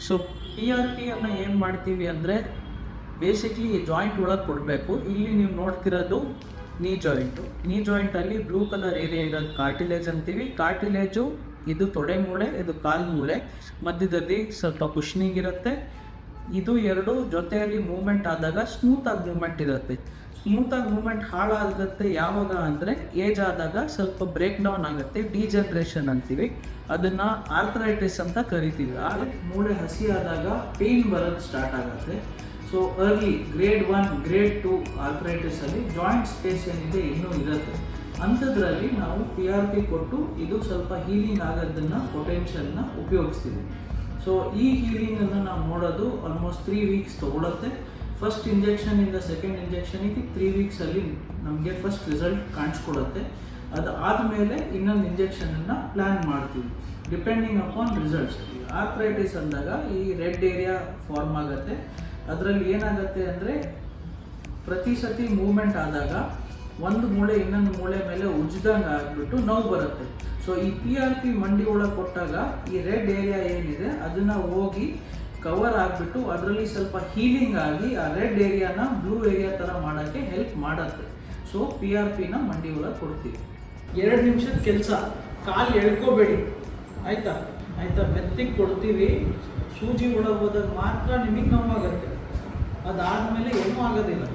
So PRP ಅನ್ನು ಏನು ಮಾಡ್ತೀವಿ ಅಂದರೆ ಬೇಸಿಕ್ಲಿ ಈ ಜಾಯಿಂಟ್ ಒಳಗೆ ಕೊಡಬೇಕು. ಇಲ್ಲಿ ನೀವು ನೋಡ್ತಿರೋದು ನೀ ಜಾಯಿಂಟಲ್ಲಿ ಬ್ಲೂ ಕಲರ್ ಏರಿಯಾ ಇರೋದು ಕಾರ್ಟಿಲೇಜ್ ಅಂತೀವಿ. ಕಾರ್ಟಿಲೇಜು ಇದು ತೊಡೆ ಮೂಳೆ, ಇದು ಕಾಲು ಮೂಳೆ, ಮಧ್ಯದಲ್ಲಿ ಸ್ವಲ್ಪ ಕುಶ್ನಿಂಗ್ ಇರುತ್ತೆ. ಇದು ಎರಡು ಜೊತೆಯಲ್ಲಿ ಮೂಮೆಂಟ್ ಆದಾಗ ಸ್ಮೂತಾಗಿ ಮೂಮೆಂಟ್ ಇರುತ್ತೆ. ಸ್ಮೂತಾಗಿ ಮೂಮೆಂಟ್ ಹಾಳಾಗುತ್ತೆ ಯಾವಾಗ ಅಂದರೆ ಏಜ್ ಆದಾಗ ಸ್ವಲ್ಪ ಬ್ರೇಕ್ ಡೌನ್ ಆಗುತ್ತೆ, ಡಿಜನ್ರೇಷನ್ ಅಂತೀವಿ. ಅದನ್ನು ಆರ್ಥರೈಟಿಸ್ ಅಂತ ಕರಿತೀವಿ. ಆಗ ಮೂಳೆ ಹಸಿ ಆದಾಗ ಪೇಯ್ನ್ ಬರೋದು ಸ್ಟಾರ್ಟ್ ಆಗುತ್ತೆ. ಸೊ ಅರ್ಲಿ ಗ್ರೇಡ್ 1 ಗ್ರೇಡ್ 2 ಆರ್ಥರೈಟಿಸಲ್ಲಿ ಜಾಯಿಂಟ್ ಸ್ಪೇಸ್ ಏನಿದೆ ಇನ್ನೂ ಇರುತ್ತೆ. ಅಂಥದ್ರಲ್ಲಿ ನಾವು PRP ಕೊಟ್ಟು ಇದು ಸ್ವಲ್ಪ ಹೀಲಿಂಗ್ ಆಗೋದನ್ನು ಪೊಟೆನ್ಷಿಯಲ್ನ ಉಪಯೋಗಿಸ್ತೀವಿ. ಸೊ ಈ ಹೀಲಿಂಗನ್ನು ನಾವು ನೋಡೋದು ಆಲ್ಮೋಸ್ಟ್ 3 ವೀಕ್ಸ್ ತೊಗೊಳುತ್ತೆ. ಫಸ್ಟ್ ಇಂಜೆಕ್ಷನಿಂದ ಸೆಕೆಂಡ್ ಇಂಜೆಕ್ಷನಿಗೆ 3 ವೀಕ್ಸಲ್ಲಿ ನಮಗೆ ಫಸ್ಟ್ ರಿಸಲ್ಟ್ ಕಾಣಿಸ್ಕೊಡುತ್ತೆ. ಅದು ಆದಮೇಲೆ ಇನ್ನೊಂದು ಇಂಜೆಕ್ಷನನ್ನು ಪ್ಲ್ಯಾನ್ ಮಾಡ್ತೀವಿ ಡಿಪೆಂಡಿಂಗ್ ಅಪಾನ್ ರಿಸಲ್ಟ್ಸ್. ಆರ್ಥರೈಟಿಸ್ ಅಂದಾಗ ಈ ರೆಡ್ ಏರಿಯಾ ಫಾರ್ಮ್ ಆಗುತ್ತೆ. ಅದರಲ್ಲಿ ಏನಾಗುತ್ತೆ ಅಂದರೆ ಪ್ರತಿ ಸತಿ ಮೂವ್ಮೆಂಟ್ ಆದಾಗ ಒಂದು ಮೂಳೆ ಇನ್ನೊಂದು ಮೂಳೆ ಮೇಲೆ ಉಜ್ದಂಗೆ ಆಗಿಬಿಟ್ಟು ನೋವು ಬರುತ್ತೆ. ಸೊ ಈ PRP ಮಂಡಿ ಒಳಗೆ ಕೊಟ್ಟಾಗ ಈ ರೆಡ್ ಏರಿಯಾ ಏನಿದೆ ಅದನ್ನು ಹೋಗಿ ಕವರ್ ಆಗಿಬಿಟ್ಟು ಅದರಲ್ಲಿ ಸ್ವಲ್ಪ ಹೀಲಿಂಗ್ ಆಗಿ ಆ ರೆಡ್ ಏರಿಯಾನ ಬ್ಲೂ ಏರಿಯಾ ಥರ ಮಾಡೋಕ್ಕೆ ಹೆಲ್ಪ್ ಮಾಡುತ್ತೆ. ಸೊ PRPನ ಮಂಡಿ ಒಳಗೆ ಕೊಡ್ತೀವಿ. 2 ನಿಮಿಷದ ಕೆಲಸ, ಕಾಲು ಎಳ್ಕೋಬೇಡಿ, ಆಯಿತಾ? ಮೆತ್ತಿಗೆ ಕೊಡ್ತೀವಿ. ಸೂಜಿ ಒಳಗೆ ಹೋದಾಗ ಮಾತ್ರ ನಿಮಗೆ ನೋವಾಗುತ್ತೆ, ಅದಾದಮೇಲೆ ಏನೂ ಆಗೋದಿಲ್ಲ.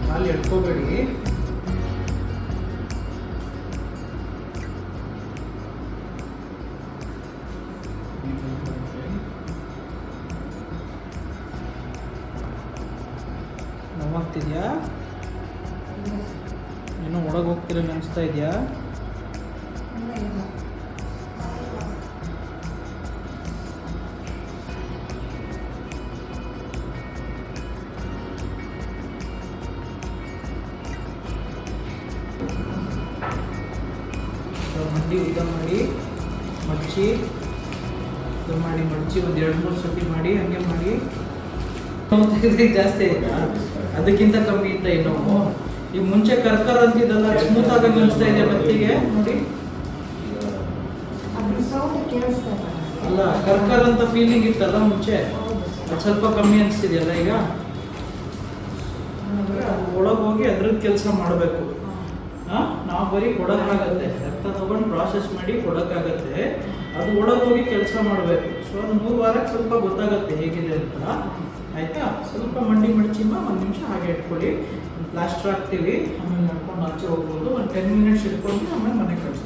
ಕಾಲು ಎಳ್ಕೋಬೇಡಿ. ನೋವಾಗ್ತಿದ್ಯಾ? ಏನೋ ಒಳಗೆ ಹೋಗ್ತಿರ ಅನಿಸ್ತಾ ಇದೆಯಾ? ಮಂಡಿ ಉದ್ದ ಮಾಡಿ ಮಡಚಿ ಮಡಚಿ ಒಂದು 2-3 ಸತಿ ಮಾಡಿ, ಹಂಗೆ ಮಾಡಿ. ಜಾಸ್ತಿ ಆಯ್ತಾ? ಅದಕ್ಕಿಂತ ಕಮ್ಮಿ ಇತ್ತ ಏನೋ? ಈಗ ಮುಂಚೆ ಕರ್ಕರ್ ಅಂತಿದ್ದಲ್ಲ, ಸ್ಮೂತ್ ಆಗಿ ಅನಿಸ್ತಾ ಇದೆ ಮೆತ್ತಿಗೆ ನೋಡಿ. ಅಲ್ಲ, ಕರ್ಕರ್ ಅಂತ ಫೀಲಿಂಗ್ ಇತ್ತಲ್ಲ ಮುಂಚೆ, ಅದು ಸ್ವಲ್ಪ ಕಮ್ಮಿ ಅನಿಸ್ತಿದೆಯಲ್ಲ ಈಗ. ಒಳಗೆ ಹೋಗಿ ಅದ್ರದ್ದು ಕೆಲಸ ಮಾಡಬೇಕು. ನಾವು ಬರೀ ಕೊಡೋಕ್ಕಾಗತ್ತೆ, ರಕ್ತ ತಗೊಂಡು ಪ್ರಾಸೆಸ್ ಮಾಡಿ ಕೊಡೋಕ್ಕಾಗತ್ತೆ. ಅದು ಒಳಗೆ ಹೋಗಿ ಕೆಲಸ ಮಾಡಬೇಕು. ಸೊ ಅದು 3 ವಾರಕ್ಕೆ ಸ್ವಲ್ಪ ಗೊತ್ತಾಗುತ್ತೆ ಹೇಗಿದೆ ಅಂತ, ಆಯಿತಾ? ಸ್ವಲ್ಪ ಮಂಡಿ ಮಡಚಿಮ್ಮ 1 ನಿಮಿಷ ಹಾಗೆ ಇಟ್ಕೊಳ್ಳಿ. ಪ್ಲಾಸ್ಟರ್ ಹಾಕ್ತೀವಿ, ಆಮೇಲೆ ನಡ್ಕೊಂಡು ಆಚೆ ಹೋಗ್ಬೋದು. ಒಂದು 10 ಮಿನಿಟ್ಸ್ ಇಟ್ಕೊಂಡು ಆಮೇಲೆ ಮನೆಗೆ ಕಳಿಸ್ತೀವಿ.